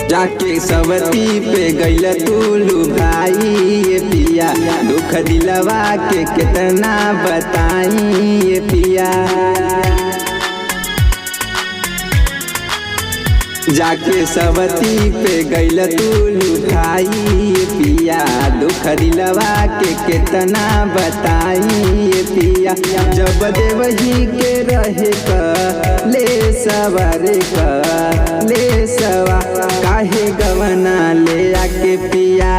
जाके सवती पे गइल तू भाई ये पिया, दुख दिलवा के कितना बताई ये पिया। जाके सवती पे गइल तू भाई ये पिया, दुख दिलवा के कितना बताई ये पिया। जब देवही के रहे का ले सवारे का ले सवा, काहे गवना ले आके पिया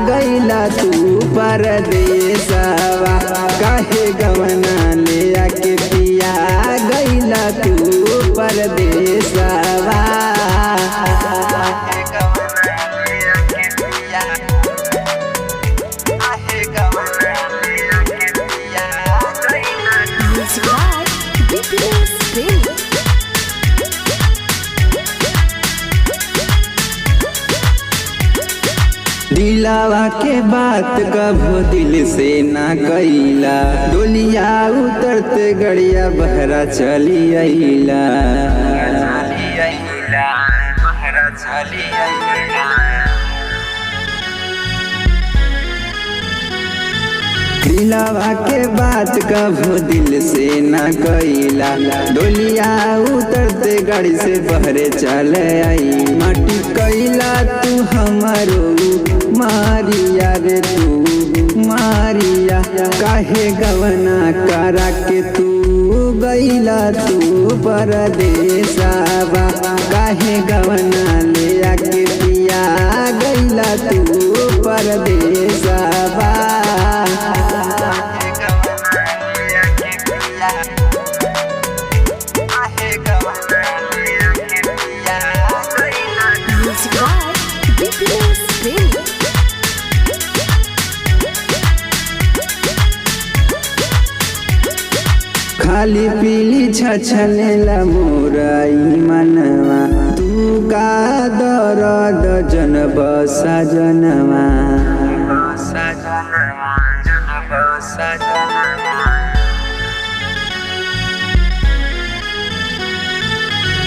गइला तू परदेसवा। काहे गवना ले आके पिया गइला तू परदेसवा। दिलावा के बात कभो दिल से ना कइला, डोलिया उतरते गड़िया बहरा चली अइला। दिलावा के बात कभो दिल से ना कइला, डोलिया उतरते गाड़ी से बहरे चले आई। माटी कइला तू हमारो मारिया रे तू मारिया, काहे गवना करा के तू गइला तू परदेसवा। काहे गवना ले आके पिया गइला तू परदेसवा। खाली पीली छछनेला मोराई मनवा, तू का दर्द जनब सजनवा।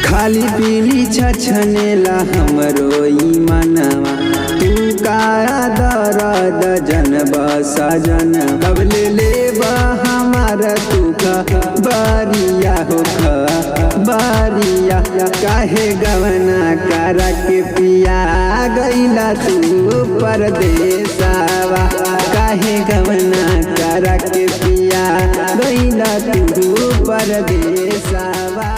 खाली पीली छछनेला हमरो ई मनवा, तू का दर्द जनब सजन। कब ले लेबा हमारा तू बारिया हो बारिया, काहे गवना करा के पिया गइला तू परदेसवा। काहे गवना करा के पिया गइला तू परदेसवा।